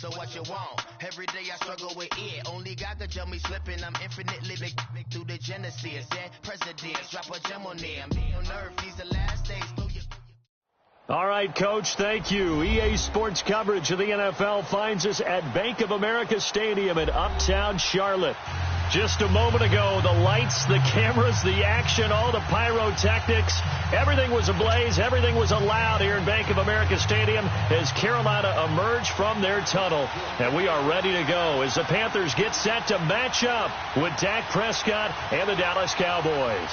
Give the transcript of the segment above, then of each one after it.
So what you want? Every day I struggle with it. Only God could jump me slipping. I'm infinitely big through the Genesis. Dead presidents, drop a gem on there. Me on earth, these the last days. All right, Coach, thank you. EA Sports coverage of the NFL finds us at Bank of America Stadium in Uptown Charlotte. Just a moment ago, the lights, the cameras, the action, all the pyrotechnics, everything was ablaze, everything was allowed here in Bank of America Stadium as Carolina emerged from their tunnel. And we are ready to go as the Panthers get set to match up with Dak Prescott and the Dallas Cowboys.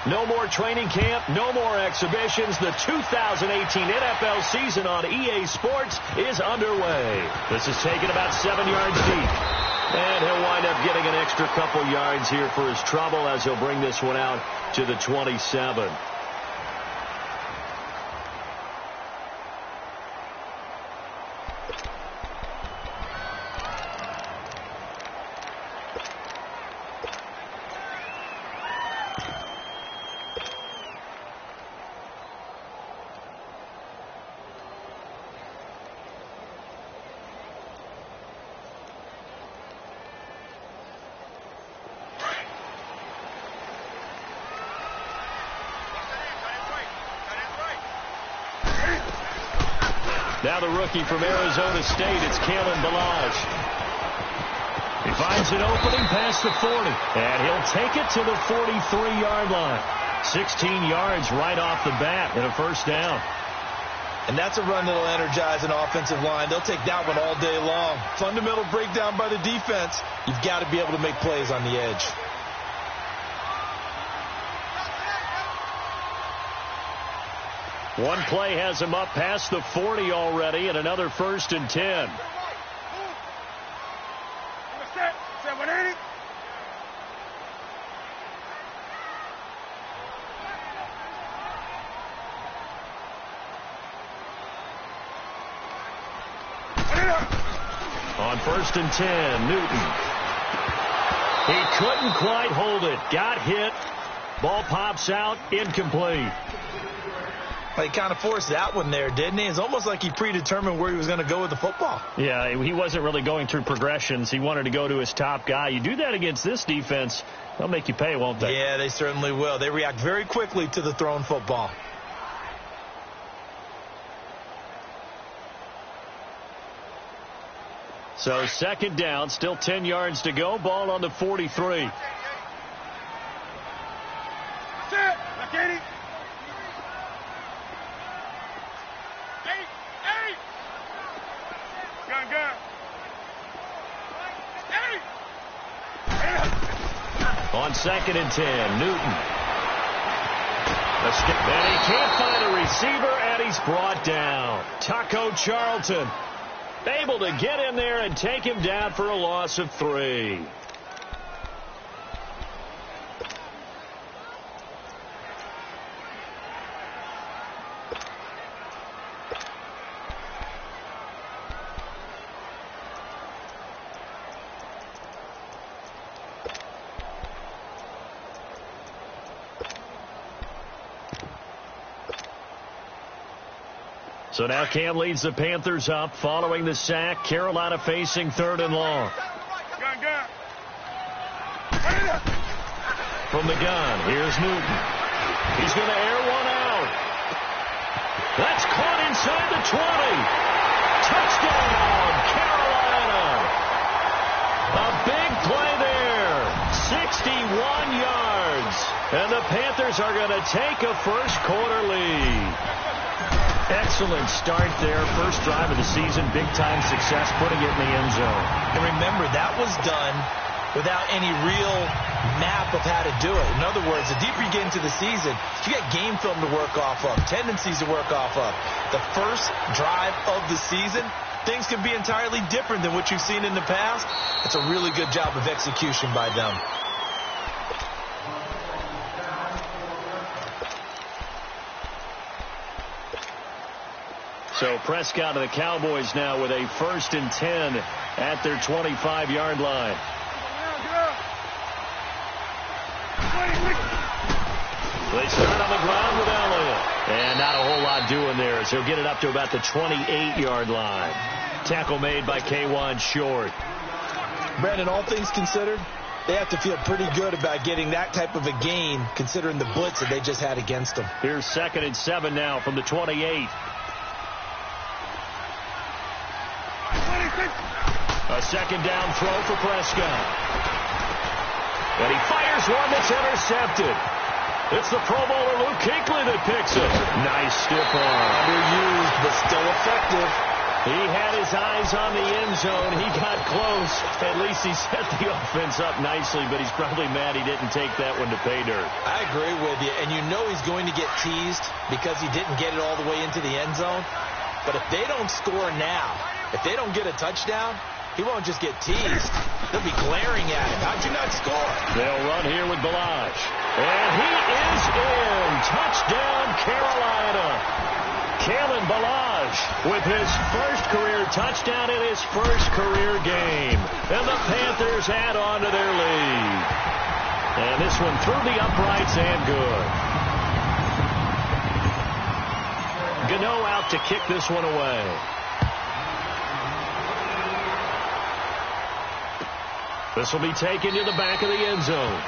No more training camp, no more exhibitions. The 2018 NFL season on EA Sports is underway. This is taken about 7 yards deep. And he'll wind up getting an extra couple yards here for his trouble as he'll bring this one out to the 27. Now the rookie from Arizona State, it's Kalen Ballage. He finds an opening past the 40, and he'll take it to the 43-yard line. 16 yards right off the bat and a first down. And that's a run that'll energize an offensive line. They'll take that one all day long. Fundamental breakdown by the defense. You've got to be able to make plays on the edge. One play has him up past the 40 already, and another 1st and 10. On 1st and 10, Newton. He couldn't quite hold it. Got hit. Ball pops out, incomplete. He kind of forced that one there, didn't he? It's almost like he predetermined where he was going to go with the football. Yeah, he wasn't really going through progressions. He wanted to go to his top guy. You do that against this defense, they'll make you pay, won't they? Yeah, they certainly will. They react very quickly to the thrown football. So 2nd down, still 10 yards to go. Ball on the 43. On 2nd and 10, Newton. And he can't find a receiver, and he's brought down. Taco Charlton able to get in there and take him down for a loss of 3. So now Cam leads the Panthers up following the sack. Carolina facing 3rd and long. From the gun, here's Newton. He's going to air one out. That's caught inside the 20. Touchdown, Carolina. A big play there. 61 yards. And the Panthers are going to take a first-quarter lead. Excellent start there. First drive of the season. Big-time success, putting it in the end zone. And remember, that was done without any real map of how to do it. In other words, the deeper you get into the season, you got game film to work off of, tendencies to work off of. The first drive of the season, things can be entirely different than what you've seen in the past. It's a really good job of execution by them. So Prescott of the Cowboys now with a 1st and 10 at their 25-yard line. They start on the ground with Elliott. And not a whole lot doing there, so he'll get it up to about the 28-yard line. Tackle made by K'Wan Short. Brandon, all things considered, they have to feel pretty good about getting that type of a gain considering the blitz that they just had against them. Here's 2nd and 7 now from the 28. A second down throw for Prescott. And he fires one that's intercepted. It's the Pro Bowler Luke Kuechly that picks it. Nice stiff arm. Underused, but still effective. He had his eyes on the end zone. He got close. At least he set the offense up nicely, but he's probably mad he didn't take that one to pay dirt. I agree with you, and you know he's going to get teased because he didn't get it all the way into the end zone. But if they don't score now, if they don't get a touchdown, he won't just get teased. They'll be glaring at him. How'd you not score? They'll run here with Balazs. And he is in. Touchdown, Carolina. Kalen Balazs with his first career touchdown in his first career game. And the Panthers add on to their lead. And this one through the uprights and good. Gano out to kick this one away. This will be taken to the back of the end zone.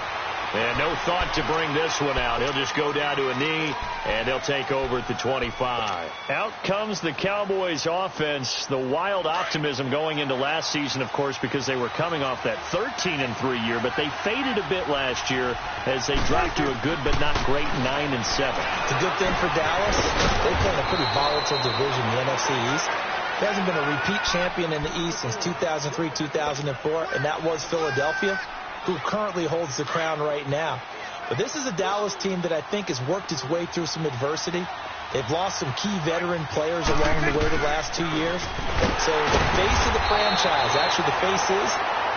And no thought to bring this one out. He'll just go down to a knee, and they'll take over at the 25. Out comes the Cowboys offense. The wild optimism going into last season, of course, because they were coming off that 13-3 year, but they faded a bit last year as they dropped to a good but not great 9-7. It's a good thing for Dallas. They play in a pretty volatile division, the NFC East. There hasn't been a repeat champion in the East since 2003-2004, and that was Philadelphia, who currently holds the crown right now. But this is a Dallas team that I think has worked its way through some adversity. They've lost some key veteran players along the way the last 2 years. So the face of the franchise, actually the face is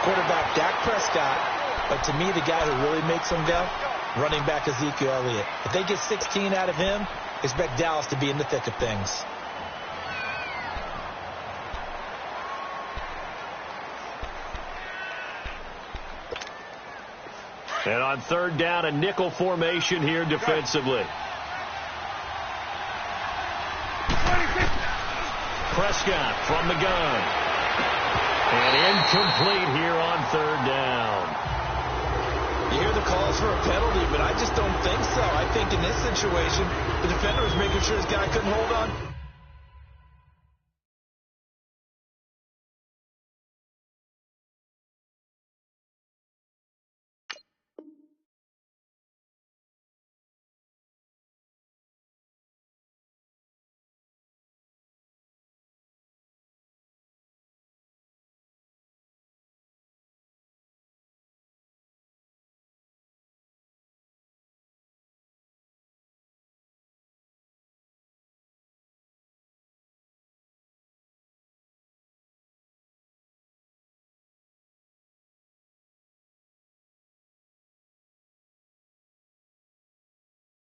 quarterback Dak Prescott, but to me the guy who really makes them go, running back Ezekiel Elliott. If they get 16 out of him, expect Dallas to be in the thick of things. And on third down, a nickel formation here defensively. Prescott from the gun. And incomplete here on third down. You hear the calls for a penalty, but I just don't think so. I think in this situation, the defender was making sure his guy couldn't hold on.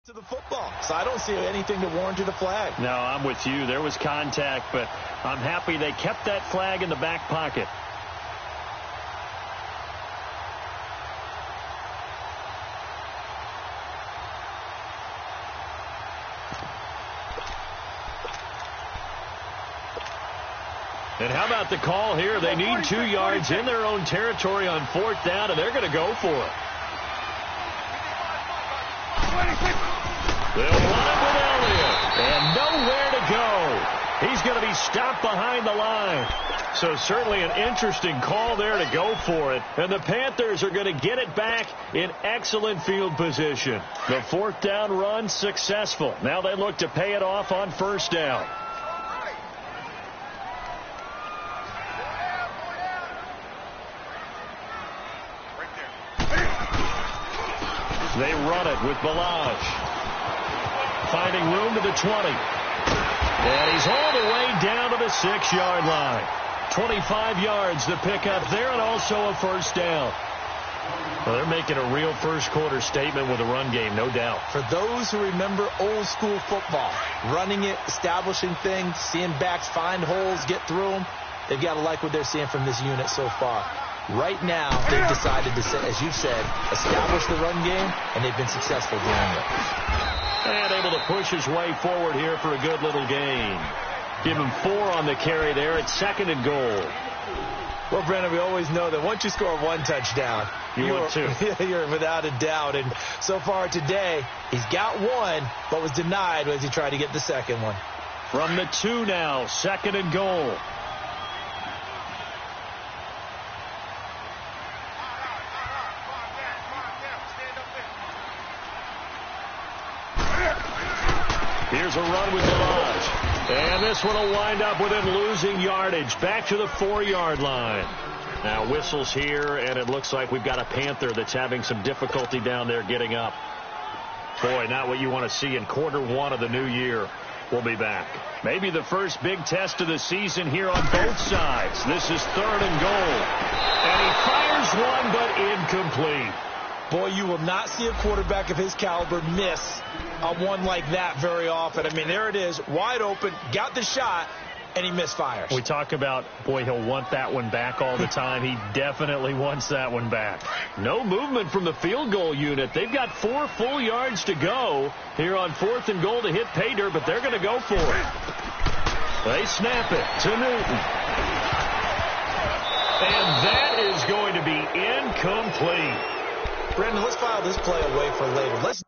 To the football. So I don't see anything that warranted a flag. No, I'm with you. There was contact, but I'm happy they kept that flag in the back pocket. And how about the call here? They need 2 yards in their own territory on fourth down, and they're going to go for it. They'll run it with Elliott, and nowhere to go. He's going to be stopped behind the line. So certainly an interesting call there to go for it. And the Panthers are going to get it back in excellent field position. The fourth down run successful. Now they look to pay it off on first down. They run it with Balazs. Finding room to the 20. And he's all the way down to the 6-yard line. 25 yards to pick up there, and also a first down. Well, they're making a real first-quarter statement with a run game, no doubt. For those who remember old-school football, running it, establishing things, seeing backs find holes, get through them, they've got to like what they're seeing from this unit so far. Right now, they've decided to, as you said, establish the run game, and they've been successful doing it. And able to push his way forward here for a good little gain. Give him 4 on the carry there. It's 2nd and goal. Well, Brandon, we always know that once you score 1 touchdown, you're 2. You're without a doubt. And so far today, he's got 1, but was denied as he tried to get the 2nd one. From the 2 now, 2nd and goal. Here's a run with Delage. And this one will wind up with him losing yardage. Back to the 4-yard line. Now whistles here, and it looks like we've got a Panther that's having some difficulty down there getting up. Boy, not what you want to see in quarter 1 of the new year. We'll be back. Maybe the first big test of the season here on both sides. This is 3rd and goal. And he fires one, but incomplete. Boy, you will not see a quarterback of his caliber miss on one like that very often. I mean, there it is, wide open, got the shot, and he misfires. We talk about, boy, he'll want that one back all the time. He definitely wants that one back. No movement from the field goal unit. They've got 4 full yards to go here on 4th and goal to hit pay dirt, but they're going to go for it. They snap it to Newton. And that is going to be incomplete. Brandon, let's file this play away for later. Let's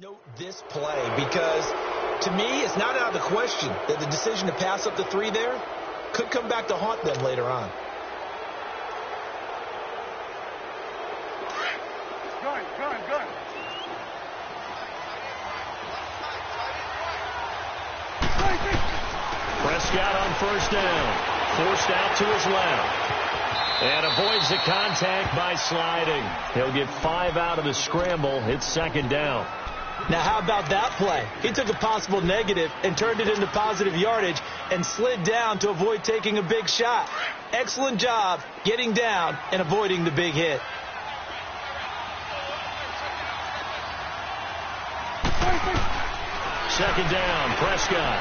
note this play, because to me it's not out of the question that the decision to pass up the 3 there could come back to haunt them later on. Good. Prescott on 1st down, forced out to his left. And avoids the contact by sliding. He'll get 5 out of the scramble. It's 2nd down. Now, how about that play? He took a possible negative and turned it into positive yardage and slid down to avoid taking a big shot. Excellent job getting down and avoiding the big hit. Second down, Prescott.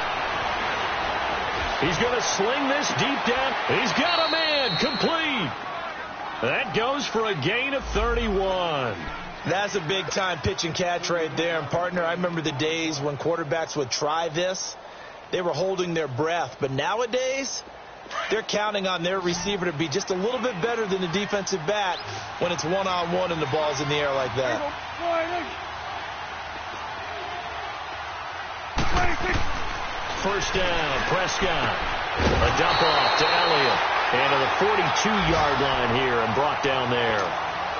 He's going to sling this deep down. He's got a man, complete. That goes for a gain of 31. That's a big-time pitch and catch right there. And, partner, I remember the days when quarterbacks would try this. They were holding their breath. But nowadays, they're counting on their receiver to be just a little bit better than the defensive back when it's one-on-one and the ball's in the air like that. First down, Prescott. A dump off to Elliott. And to the 42-yard line here and brought down there.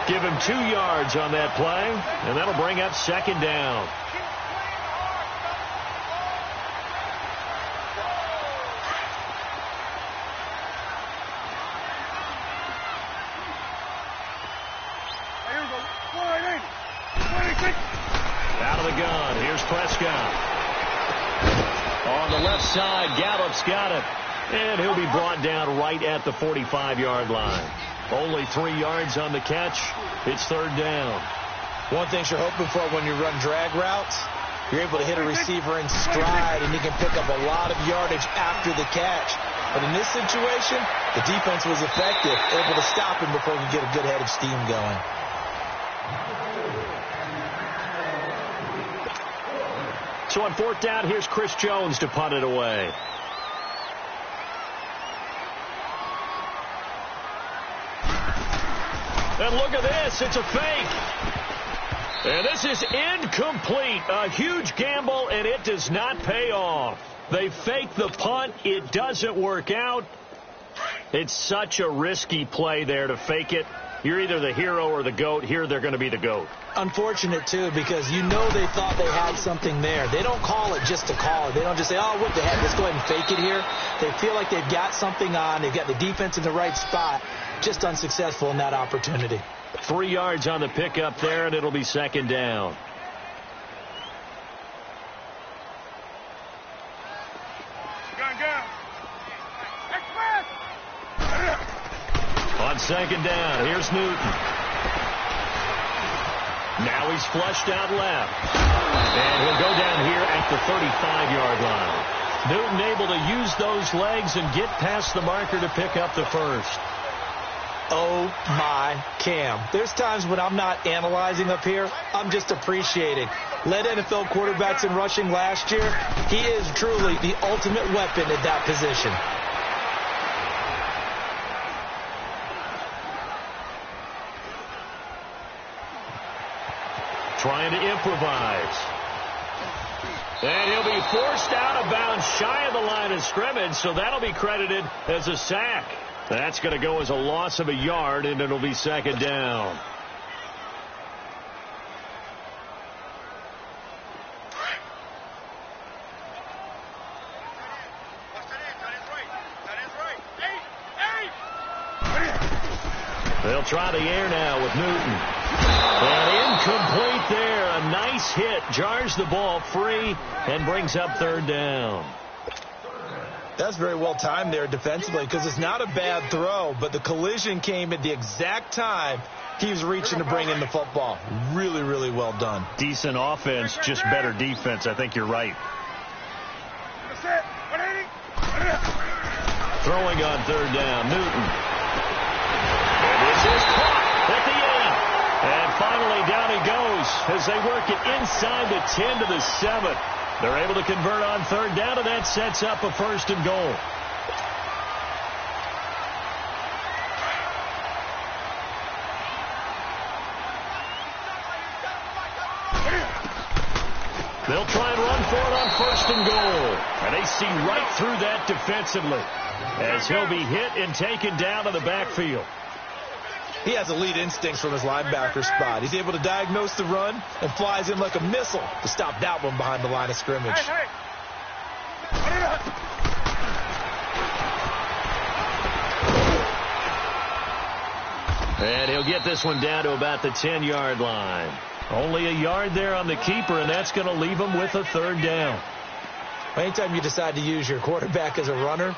Give him 2 yards on that play, and that'll bring up 2nd down. Out of the gun, here's Prescott. On the left side, Gallup's got it. And he'll be brought down right at the 45-yard line. Only 3 yards on the catch. It's 3rd down. One thing you're hoping for when you run drag routes, you're able to hit a receiver in stride, and he can pick up a lot of yardage after the catch. But in this situation, the defense was effective, able to stop him before he could get a good head of steam going. So on 4th down, here's Chris Jones to punt it away. And look at this. It's a fake. And this is incomplete. A huge gamble, and it does not pay off. They fake the punt. It doesn't work out. It's such a risky play there to fake it. You're either the hero or the GOAT. Here they're going to be the GOAT. Unfortunate, too, because you know they thought they had something there. They don't call it just to call it. They don't just say, oh, what the heck, let's go ahead and fake it here. They feel like they've got something on. They've got the defense in the right spot. Just unsuccessful in that opportunity. 3 yards on the pickup there, and it'll be second down. On second down, here's Newton. Now he's flushed out left. And he'll go down here at the 35-yard line. Newton able to use those legs and get past the marker to pick up the first. Oh, my Cam. There's times when I'm not analyzing up here. I'm just appreciating. Led NFL quarterbacks in rushing last year. He is truly the ultimate weapon at that position. Trying to improvise. And he'll be forced out of bounds shy of the line of scrimmage, so that'll be credited as a sack. That's going to go as a loss of a yard, and it'll be second down. They'll try the air now with Newton. And incomplete there. A nice hit. Jars the ball free and brings up third down. That's very well timed there defensively because it's not a bad throw, but the collision came at the exact time he was reaching to bring in the football. Really, really well done. Decent offense, just better defense. I think you're right. Throwing on third down, Newton. And this is caught at the end. And finally down he goes as they work it inside the 10 to the 7. They're able to convert on third down, and that sets up a first and goal. They'll try and run for it on first and goal. And they see right through that defensively as he'll be hit and taken down to the backfield. He has elite instincts from his linebacker spot. He's able to diagnose the run and flies in like a missile to stop that one behind the line of scrimmage. And he'll get this one down to about the 10-yard line. Only a yard there on the keeper, and that's going to leave him with a third down. Anytime you decide to use your quarterback as a runner,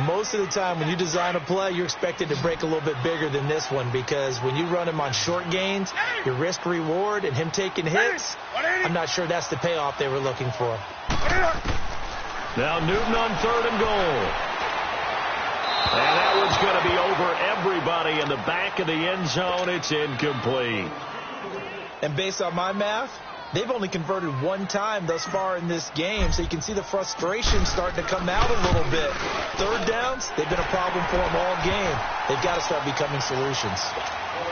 most of the time when you design a play, you're expected to break a little bit bigger than this one because when you run him on short gains, your risk reward and him taking hits, I'm not sure that's the payoff they were looking for. Now Newton on third and goal. And that one's going to be over everybody in the back of the end zone. It's incomplete. And based on my math, they've only converted one time thus far in this game, so you can see the frustration starting to come out a little bit. Third downs, they've been a problem for them all game. They've got to start becoming solutions.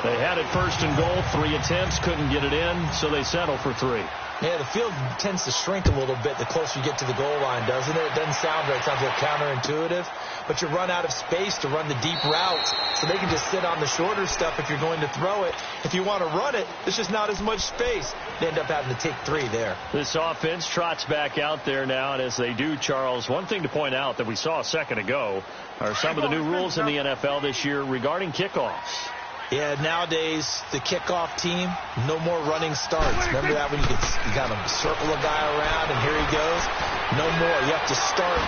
They had it first and goal, 3 attempts, couldn't get it in, so they settle for 3. Yeah, the field tends to shrink a little bit the closer you get to the goal line, doesn't it? It doesn't sound right. It sounds a little counterintuitive. But you run out of space to run the deep routes, so they can just sit on the shorter stuff if you're going to throw it. If you want to run it, there's just not as much space. They end up having to take 3 there. This offense trots back out there now, and as they do, Charles, one thing to point out that we saw a second ago are some of the new rules in the NFL this year regarding kickoffs. Yeah, nowadays, the kickoff team, no more running starts. Remember that when you kind of circle a guy around and here he goes? No more. You have to start,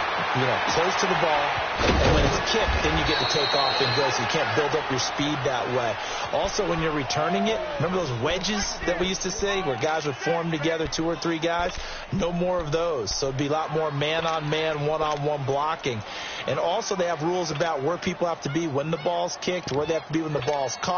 close to the ball. And when it's kicked, then you get to take off and go. So you can't build up your speed that way. Also, when you're returning it, remember those wedges that we used to say where guys would form together, 2 or 3 guys? No more of those. So it'd be a lot more man-on-man, one-on-one blocking. And also they have rules about where people have to be when the ball's kicked, where they have to be when the ball's caught.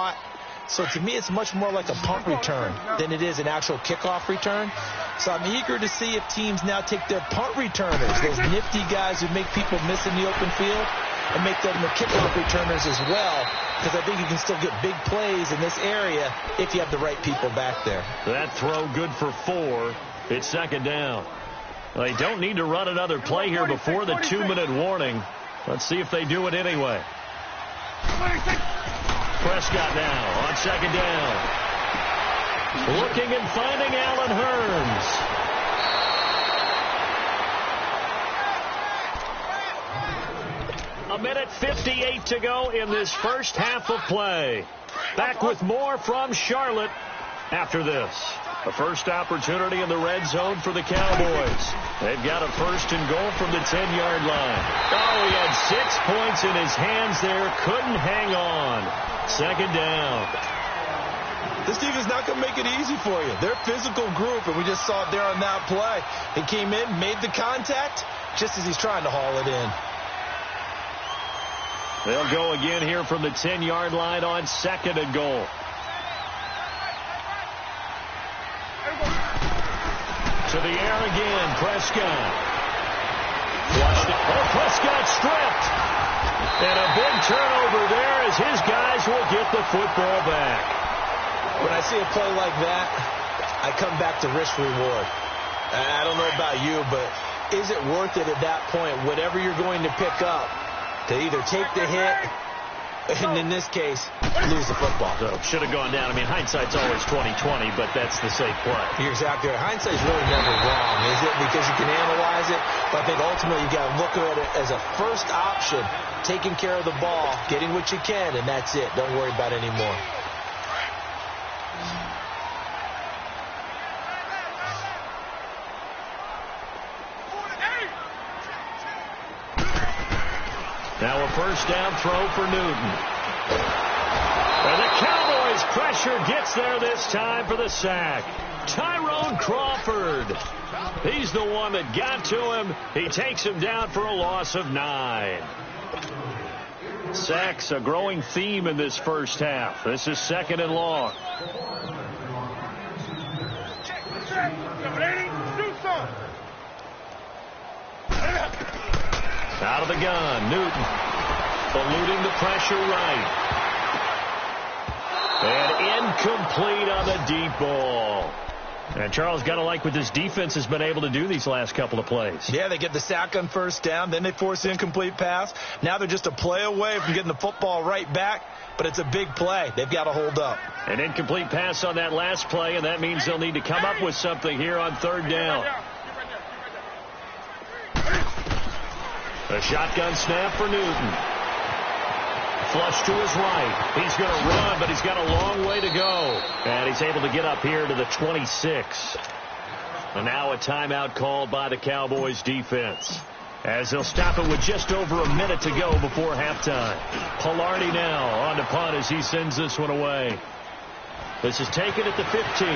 So to me, it's much more like a punt return than it is an actual kickoff return. So I'm eager to see if teams now take their punt returners, those nifty guys who make people miss in the open field, and make them the kickoff returners as well, because I think you can still get big plays in this area if you have the right people back there. That throw good for 4. It's second down. They don't need to run another play here before the 2-minute warning. Let's see if they do it anyway. Prescott now on second down. Looking and finding Allen Hurns. A minute 58 to go in this first half of play. Back with more from Charlotte after this. A first opportunity in the red zone for the Cowboys. They've got a first and goal from the 10-yard line. Oh, he had 6 points in his hands there. Couldn't hang on. Second down. This team is not going to make it easy for you. They're a physical group, and we just saw it there on that play. He came in, made the contact, just as he's trying to haul it in. They'll go again here from the 10-yard line on second and goal. To the air again, Prescott. Flushed it. Oh, Prescott stripped. And a big turnover there as his guys will get the football back. When I see a play like that, I come back to risk reward. I don't know about you, but is it worth it at that point, whatever you're going to pick up, to either take the hit, and in this case, lose the football? So should have gone down. I mean, hindsight's always 20/20, but that's the safe play. You're exactly right. Hindsight's really never wrong, is it? Because you can analyze it, but I think ultimately you got to look at it as a first option, taking care of the ball, getting what you can, and that's it. Don't worry about it anymore. Now a first down throw for Newton. And the Cowboys pressure gets there this time for the sack. Tyrone Crawford. He's the one that got to him. He takes him down for a loss of 9. Sacks a growing theme in this first half. This is second and long. Out of the gun, Newton eluding the pressure right. And incomplete on the deep ball. And Charles, got to like what this defense has been able to do these last couple of plays. Yeah, they get the sack on first down, then they force the incomplete pass. Now they're just a play away from getting the football right back, but it's a big play. They've got to hold up. An incomplete pass on that last play, and that means they'll need to come up with something here on third down. A shotgun snap for Newton. Flush to his right. He's going to run, but he's got a long way to go. And he's able to get up here to the 26. And now a timeout called by the Cowboys defense, as they'll stop it with just over a minute to go before halftime. Pilardi now on to punt as he sends this one away. This is taken at the 15.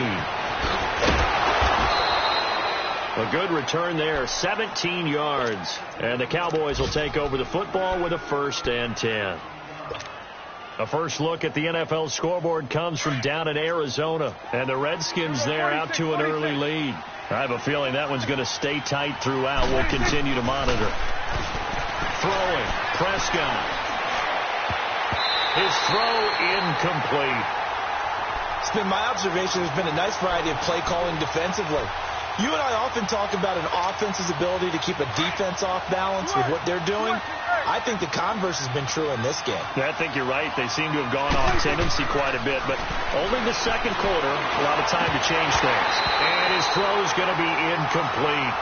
A good return there, 17 yards. And the Cowboys will take over the football with a first and 10. A first look at the NFL scoreboard comes from down in Arizona. And the Redskins there out to an early lead. I have a feeling that one's going to stay tight throughout. We'll continue to monitor. Throwing, Prescott. His throw incomplete. It's been my observation there's been a nice variety of play calling defensively. You and I often talk about an offense's ability to keep a defense off balance with what they're doing. I think the converse has been true in this game. I think you're right. They seem to have gone off tendency quite a bit, but only the second quarter, a lot of time to change things. And his throw is going to be incomplete.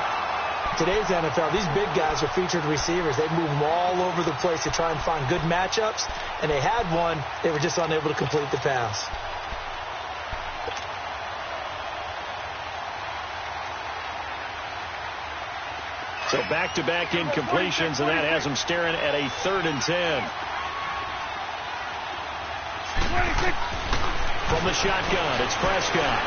Today's NFL, these big guys are featured receivers. They move them all over the place to try and find good matchups, and they had one. They were just unable to complete the pass. So back-to-back incompletions, and that has them staring at a 3rd and 10. From the shotgun, it's Prescott.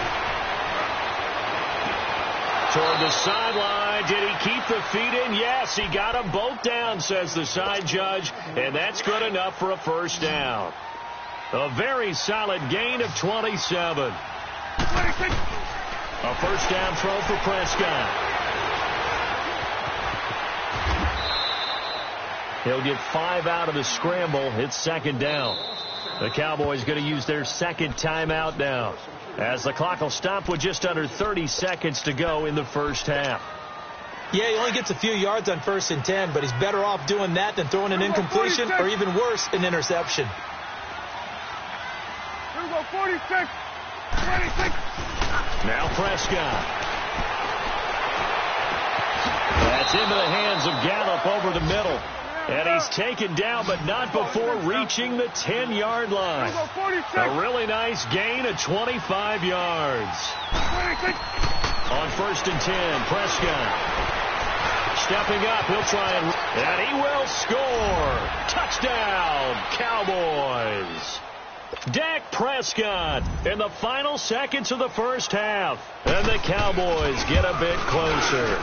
Toward the sideline, did he keep the feet in? Yes, he got them both down, says the side judge, and that's good enough for a first down. A very solid gain of 27. A first down throw for Prescott. He'll get 5 out of the scramble. It's second down. The Cowboys going to use their second timeout now, as the clock will stop with just under 30 seconds to go in the first half. Yeah, he only gets a few yards on 1st and 10, but he's better off doing that than throwing an incompletion or even worse, an interception. Here we go, 46, 26. Now Prescott. That's into the hands of Gallup over the middle. And he's taken down, but not before reaching the 10-yard line. A really nice gain of 25 yards. On 1st and 10, Prescott. Stepping up, he'll try and he will score. Touchdown, Cowboys. Dak Prescott in the final seconds of the first half. And the Cowboys get a bit closer.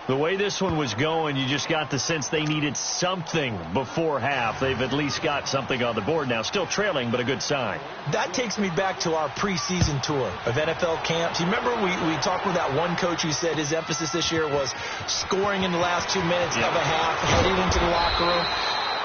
The way this one was going, you just got the sense they needed something before half. They've at least got something on the board now. Still trailing, but a good sign. That takes me back to our preseason tour of NFL camps. You remember we talked with that one coach who said his emphasis this year was scoring in the last 2 minutes of a half, heading into the locker room.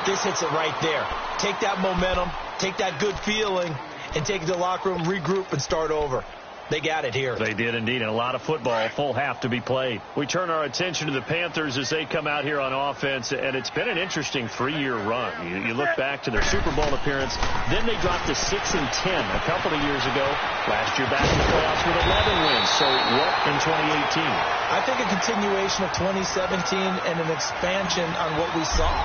This hits it right there. Take that momentum, take that good feeling, and take it to the locker room, regroup, and start over. They got it here. They did indeed, and a lot of football, full half to be played. We turn our attention to the Panthers as they come out here on offense, and it's been an interesting 3-year run. You look back to their Super Bowl appearance, then they dropped to 6-10 a couple of years ago. Last year back in the playoffs with 11 wins. So what in 2018? I think a continuation of 2017 and an expansion on what we saw.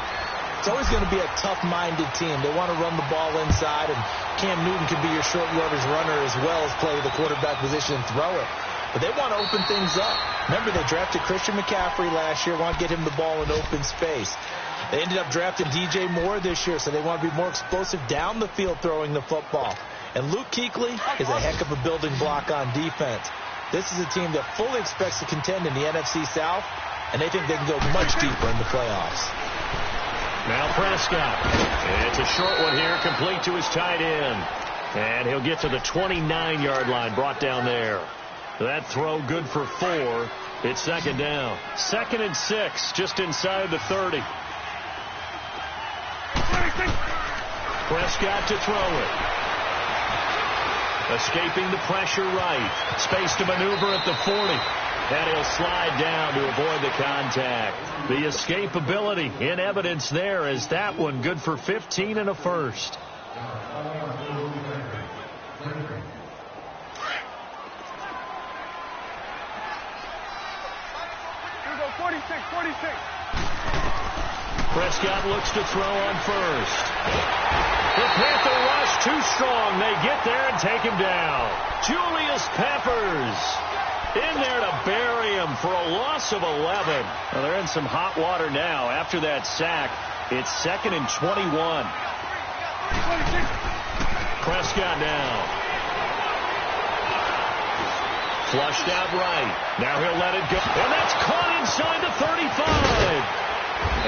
It's always going to be a tough-minded team. They want to run the ball inside, and Cam Newton can be your short yardage runner as well as play the quarterback position and throw it. But they want to open things up. Remember, they drafted Christian McCaffrey last year, want to get him the ball in open space. They ended up drafting DJ Moore this year, so they want to be more explosive down the field throwing the football. And Luke Kuechly is a heck of a building block on defense. This is a team that fully expects to contend in the NFC South, and they think they can go much deeper in the playoffs. Now Prescott. It's a short one here, complete to his tight end. And he'll get to the 29-yard line, brought down there. That throw good for 4. It's 2nd down. 2nd and 6, just inside the 30. Prescott to throw it. Escaping the pressure right. Space to maneuver at the 40. And he'll slide down to avoid the contact. The escapability in evidence there as that one good for 15 and a first. Here we go, 46, 46. Prescott looks to throw on first. The Panther rush too strong. They get there and take him down. Julius Peppers in there to bury him for a loss of 11. Well, they're in some hot water now. After that sack, it's 2nd and 21. Prescott now. Flushed out right. Now he'll let it go. And that's caught inside the 35.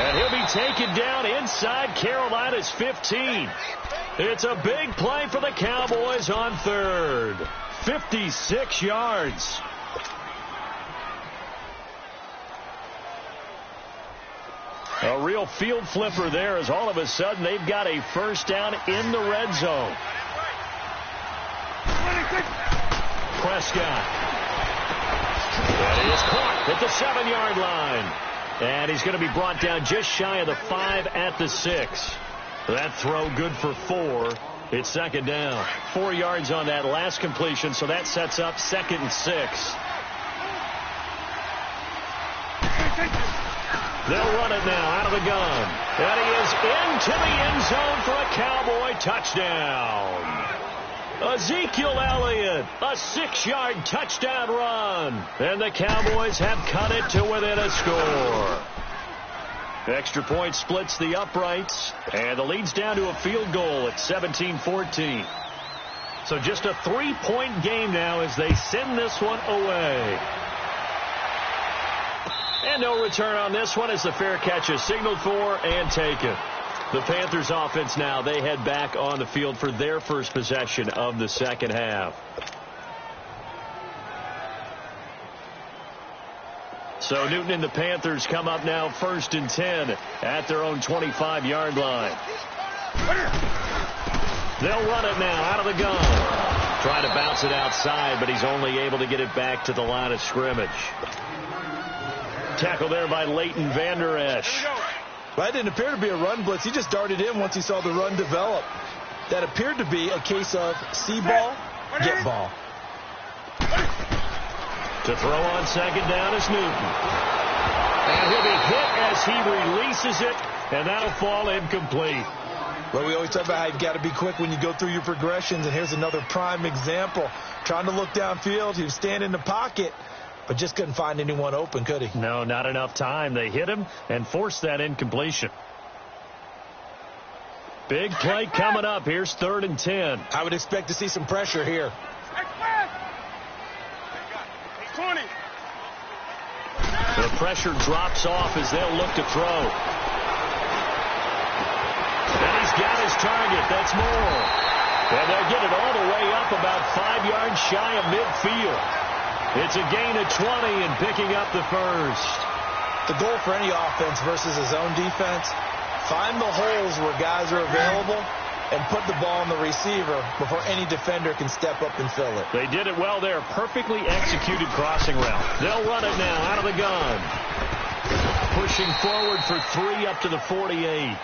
And he'll be taken down inside Carolina's 15. It's a big play for the Cowboys on 3rd. 56 yards. A real field flipper there as all of a sudden they've got a first down in the red zone. Prescott. And he is caught at the 7-yard line. And he's going to be brought down just shy of the 5 at the 6. That throw good for 4. It's 2nd down. 4 yards on that last completion, so that sets up 2nd and 6. They'll run it now out of the gun. And he is into the end zone for a Cowboy touchdown. Ezekiel Elliott, a 6-yard touchdown run. And the Cowboys have cut it to within a score. Extra point splits the uprights. And the lead's down to a field goal at 17-14. So just a 3-point game now as they send this one away. And no return on this one as the fair catch is signaled for and taken. The Panthers offense now, they head back on the field for their first possession of the second half. So Newton and the Panthers come up now 1st and 10 at their own 25-yard line. They'll run it now out of the gun. Trying to bounce it outside, but he's only able to get it back to the line of scrimmage. tackle there by Leighton Vander Esch. Well, that didn't appear to be a run blitz. He just darted in once he saw the run develop. That appeared to be a case of see ball, get ball. To throw on second down is Newton. And he'll be hit as he releases it, and that'll fall incomplete. Well, we always talk about how you've got to be quick when you go through your progressions, and here's another prime example. Trying to look downfield, he was standing in the pocket, but just couldn't find anyone open, could he? No, not enough time. They hit him and forced that incompletion. Big play coming up. Here's 3rd and 10. I would expect to see some pressure here. 20. The pressure drops off as they'll look to throw. And he's got his target. That's Moore. And they'll get it all the way up about 5 yards shy of midfield. It's a gain of 20 and picking up the first. The goal for any offense versus his own defense, find the holes where guys are available and put the ball on the receiver before any defender can step up and fill it. They did it well there. Perfectly executed crossing route. They'll run it now out of the gun. Pushing forward for 3 up to the 48.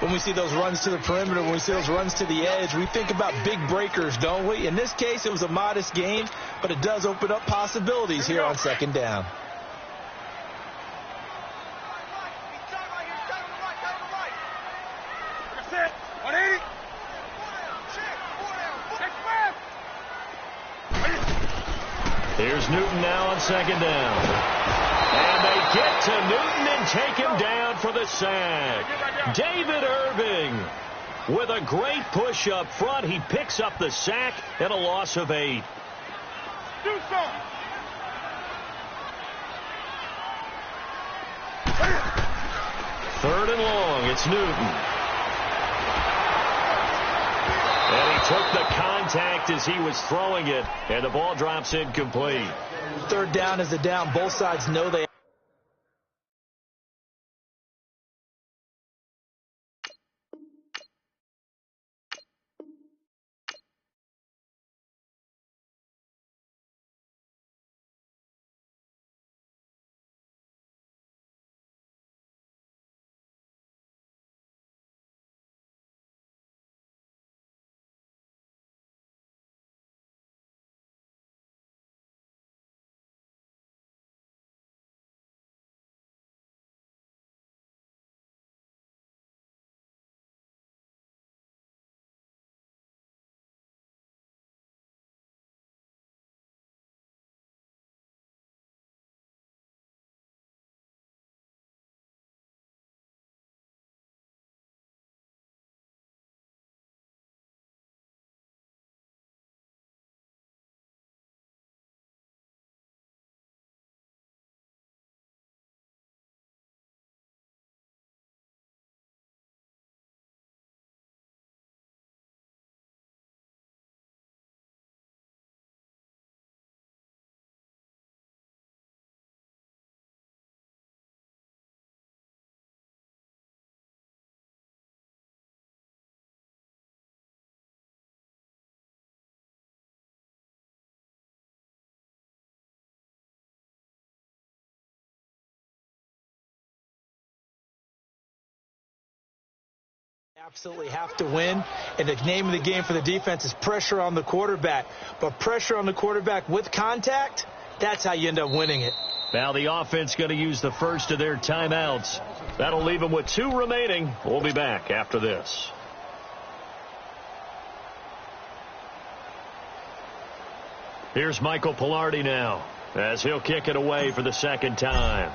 When we see those runs to the perimeter, when we see those runs to the edge, we think about big breakers, don't we? In this case, it was a modest gain, but it does open up possibilities here on second down. Here's Newton now on second down. And they get to Newton and take him down for the sack. David Irving with a great push up front. He picks up the sack and a loss of 8. Do something. Third and long. It's Newton. And he took the contact as he was throwing it, and the ball drops incomplete. Third down is the down. Both sides know they. Absolutely have to win, and the name of the game for the defense is pressure on the quarterback. But pressure on the quarterback with contact, that's how you end up winning it. Now the offense going to use the first of their timeouts. That'll leave them with 2 remaining. We'll be back after this. Here's Michael Pilardi now as he'll kick it away for the second time.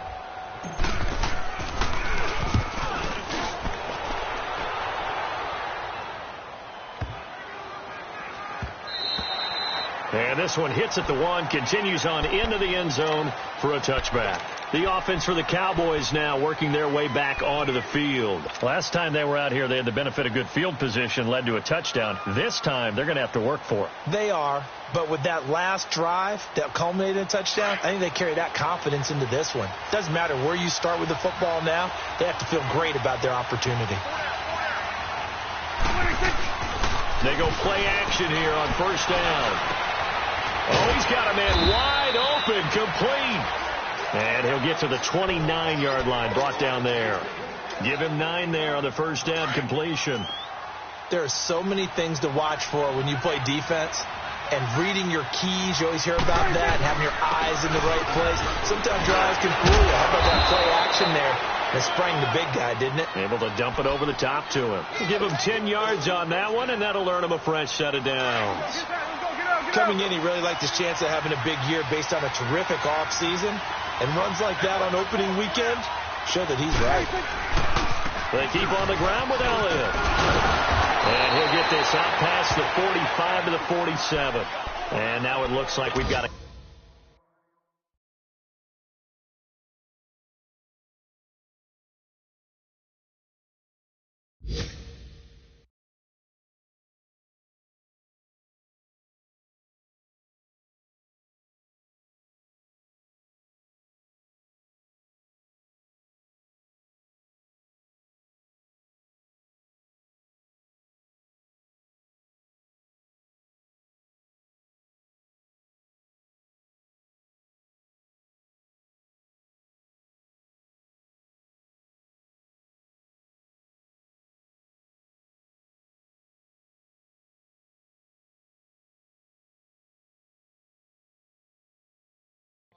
And this one hits at the 1, continues on into the end zone for a touchback. The offense for the Cowboys now working their way back onto the field. Last time they were out here, they had the benefit of good field position, led to a touchdown. This time, they're going to have to work for it. They are, but with that last drive that culminated in a touchdown, I think they carry that confidence into this one. Doesn't matter where you start with the football now, they have to feel great about their opportunity. They go play action here on first down. Oh, he's got a man wide open, complete. And he'll get to the 29-yard line, brought down there. Give him 9 there on the first down completion. There are so many things to watch for when you play defense. And reading your keys, you always hear about that, and having your eyes in the right place. Sometimes your eyes can fool you. How about that play action there? It sprang the big guy, didn't it? Able to dump it over the top to him. Give him 10 yards on that one, and that'll earn him a fresh set of downs. Coming in, he really liked his chance of having a big year based on a terrific offseason. And runs like that on opening weekend show that he's right. They keep on the ground with Elliott. And he'll get this out past the 45 to the 47. And now it looks like we've got a...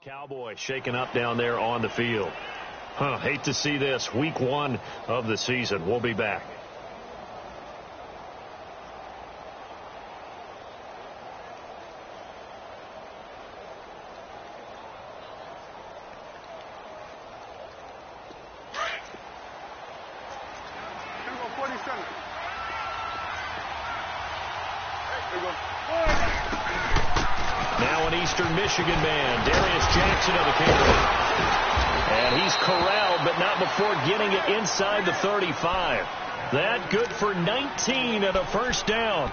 Cowboys shaking up down there on the field. Hate to see this. Week 1 of the season. We'll be back. Now an Eastern Michigan man, Darius Jackson of the carry. And he's corralled, but not before getting it inside the 35. That good for 19 and a first down.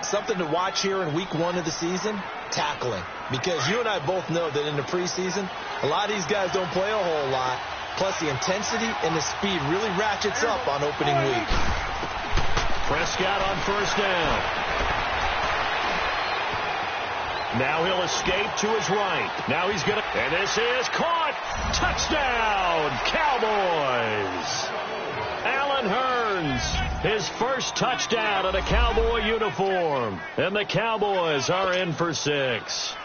Something to watch here in week 1 of the season, tackling. Because you and I both know that in the preseason, a lot of these guys don't play a whole lot. Plus the intensity and the speed really ratchets up on opening week. Prescott on first down. Now he'll escape to his right. Now he's going to... And this is caught. Touchdown, Cowboys. Allen Hurns, his first touchdown in a Cowboy uniform. And the Cowboys are in for 6.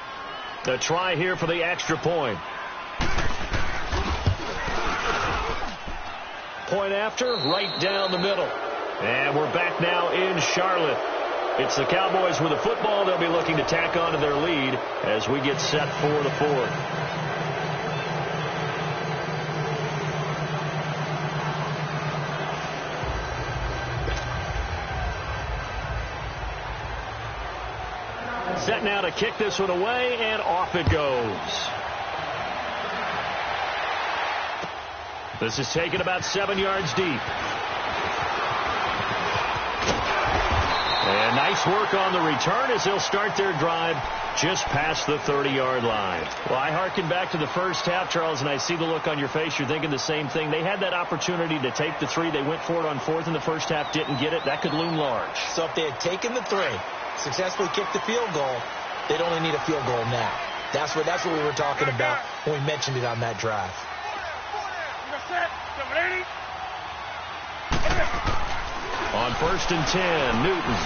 The try here for the extra point. Point after, right down the middle. And we're back now in Charlotte. It's the Cowboys with the football. They'll be looking to tack on to their lead as we get set for the 4th. Set now to kick this one away, and off it goes. This is taken about 7 yards deep. And nice work on the return as they'll start their drive just past the 30-yard line. Well, I hearken back to the first half, Charles, and I see the look on your face. You're thinking the same thing. They had that opportunity to take the 3. They went for it on 4th in the first half, didn't get it. That could loom large. So if they had taken the 3, successfully kicked the field goal, they'd only need a field goal now. That's what we were talking about when we mentioned it on that drive. On 1st and 10, Newton.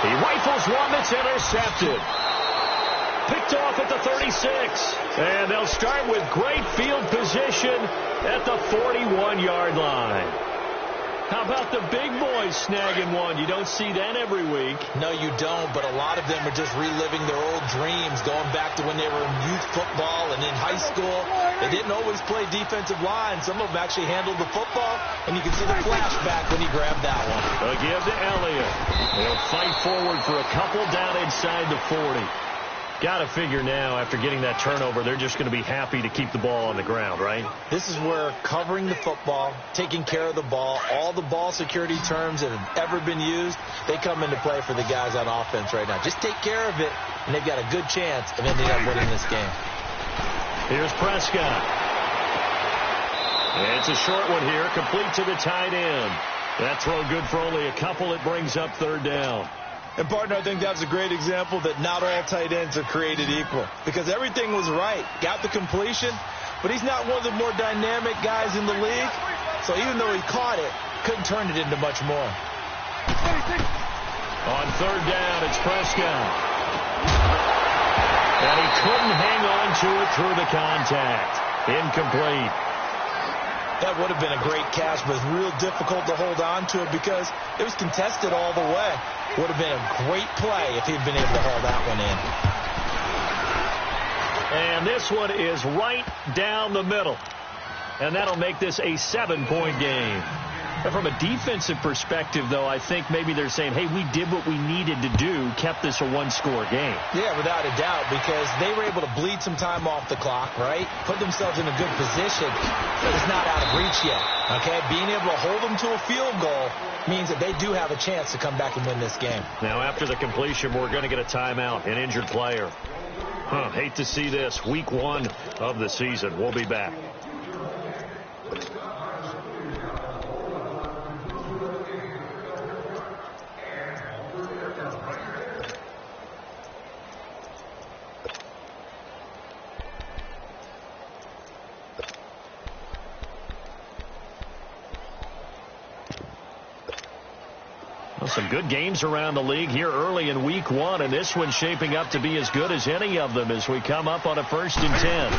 He rifles one that's intercepted. Picked off at the 36. And they'll start with great field position at the 41-yard line. How about the big boys snagging one? You don't see that every week. No, you don't, but a lot of them are just reliving their old dreams, going back to when they were in youth football and in high school. They didn't always play defensive line. Some of them actually handled the football, and you can see the flashback when he grabbed that one. A give to Elliott. They'll fight forward for a couple down inside the 40. Got to figure now, after getting that turnover, they're just going to be happy to keep the ball on the ground, right? This is where covering the football, taking care of the ball, all the ball security terms that have ever been used, they come into play for the guys on offense right now. Just take care of it, and they've got a good chance of ending up winning this game. Here's Prescott. And it's a short one here, complete to the tight end. That throw good for only a couple. It brings up 3rd down. And, partner, I think that's a great example that not all tight ends are created equal. Because everything was right. Got the completion, but he's not one of the more dynamic guys in the league. So even though he caught it, couldn't turn it into much more. On third down, it's Prescott. And he couldn't hang on to it through the contact. Incomplete. That would have been a great catch, but it's real difficult to hold on to it because it was contested all the way. Would have been a great play if he'd been able to haul that one in. And this one is right down the middle. And that'll make this a 7-point game. And from a defensive perspective, though, I think maybe they're saying, hey, we did what we needed to do, kept this a one-score game. Yeah, without a doubt, because they were able to bleed some time off the clock, right? Put themselves in a good position, but it's not out of reach yet, okay? Being able to hold them to a field goal means that they do have a chance to come back and win this game. Now, after the completion, we're going to get a timeout, an injured player. Hate to see this. Week 1 of the season. We'll be back. Some good games around the league here early in week 1, and this one's shaping up to be as good as any of them as we come up on a 1st and 10.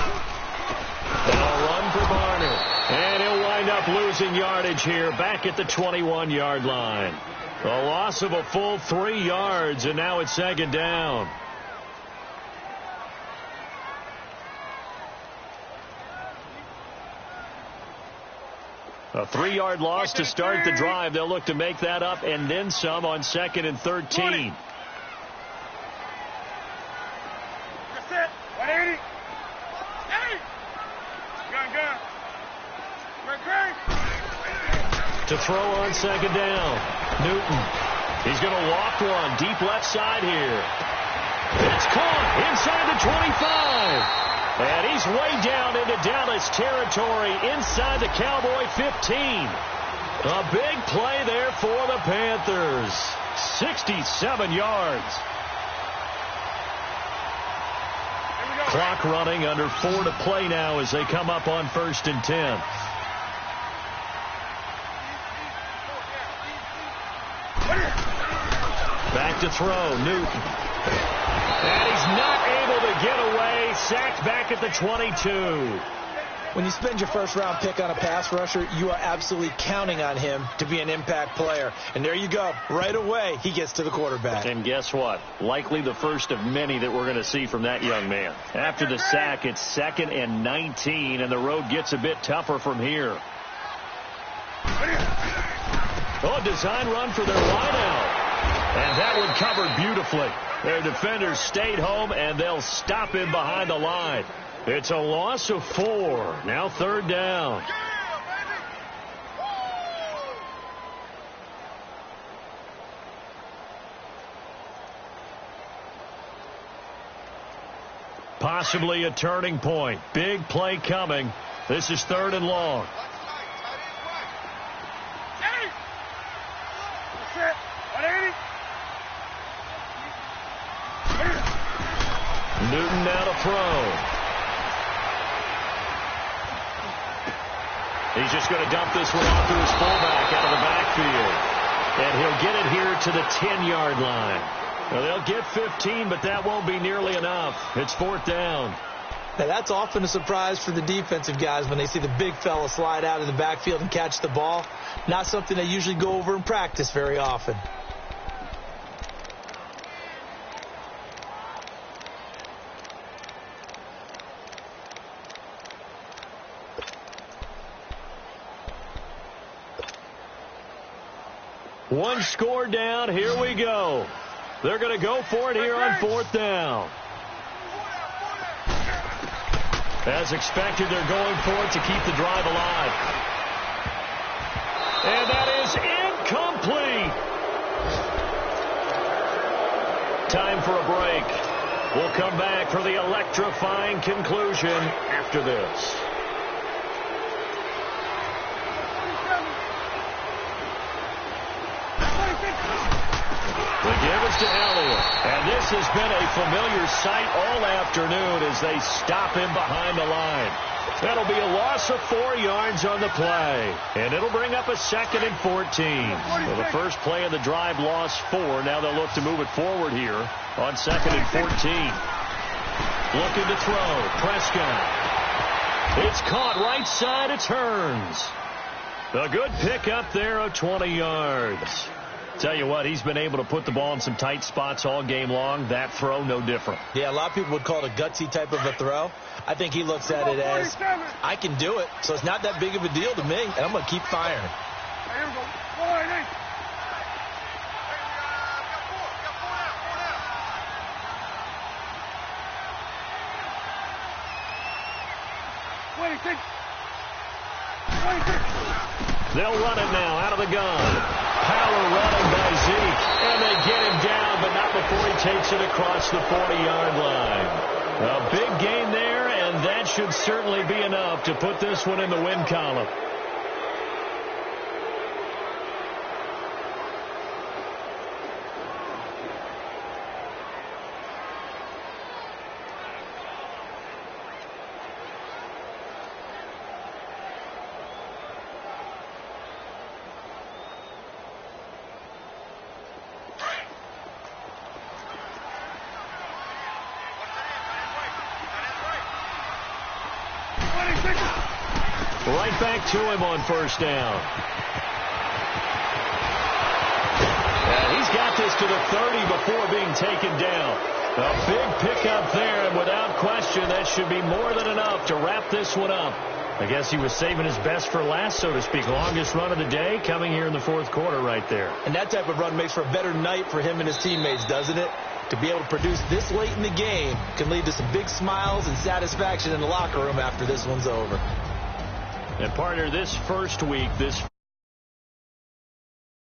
They'll run for Barner, and he'll wind up losing yardage here back at the 21-yard line. A loss of a full 3 yards, and now it's 2nd down. A 3-yard loss to start the drive. They'll look to make that up and then some on 2nd and 13. That's it. 180. Hey! Gun. To throw on 2nd down. Newton. He's going to walk one deep left side here. It's caught inside the 25. And he's way down into Dallas territory inside the Cowboy 15. A big play there for the Panthers. 67 yards. Clock running, under 4 to play now as they come up on 1st and 10. Back to throw, Newton. And he's not able to get away. Sacked back at the 22. When you spend your first-round pick on a pass rusher, you are absolutely counting on him to be an impact player. And there you go. Right away, he gets to the quarterback. And guess what? Likely the first of many that we're going to see from that young man. After the sack, it's 2nd and 19, and the road gets a bit tougher from here. Oh, a design run for their wideout. And that one covered beautifully. Their defenders stayed home, and they'll stop him behind the line. It's a loss of 4. Now 3rd down. Possibly a turning point. Big play coming. This is 3rd and long. Newton now to throw. He's just going to dump this one off to his fullback out of the backfield. And he'll get it here to the 10-yard line. Well, they'll get 15, but that won't be nearly enough. It's 4th down. Now, that's often a surprise for the defensive guys when they see the big fella slide out of the backfield and catch the ball. Not something they usually go over in practice very often. One score down. Here we go. They're going to go for it here on 4th down. As expected, they're going for it to keep the drive alive. And that is incomplete. Time for a break. We'll come back for the electrifying conclusion after this. The give is to Elliott. And this has been a familiar sight all afternoon as they stop him behind the line. That'll be a loss of 4 yards on the play. And it'll bring up a 2nd and 14. So the first play of the drive lost 4. Now they'll look to move it forward here on 2nd and 14. Looking to throw. Prescott. It's caught right side. It turns. A good pick up there of 20 yards. Tell you what, he's been able to put the ball in some tight spots all game long. That throw, no different. Yeah, a lot of people would call it a gutsy type of a throw. I think he looks at it as, I can do it, so it's not that big of a deal to me, and I'm going to keep firing. Here we go. 4-8. They'll run it now out of the gun. Power running by Zeke. And they get him down, but not before he takes it across the 40-yard line. A big gain there, and that should certainly be enough to put this one in the win column. Right back to him on first down. And he's got this to the 30 before being taken down. A big pickup there, and without question, that should be more than enough to wrap this one up. I guess he was saving his best for last, so to speak. Longest run of the day coming here in the fourth quarter right there. And that type of run makes for a better night for him and his teammates, doesn't it? To be able to produce this late in the game can lead to some big smiles and satisfaction in the locker room after this one's over. And partner, this first week, this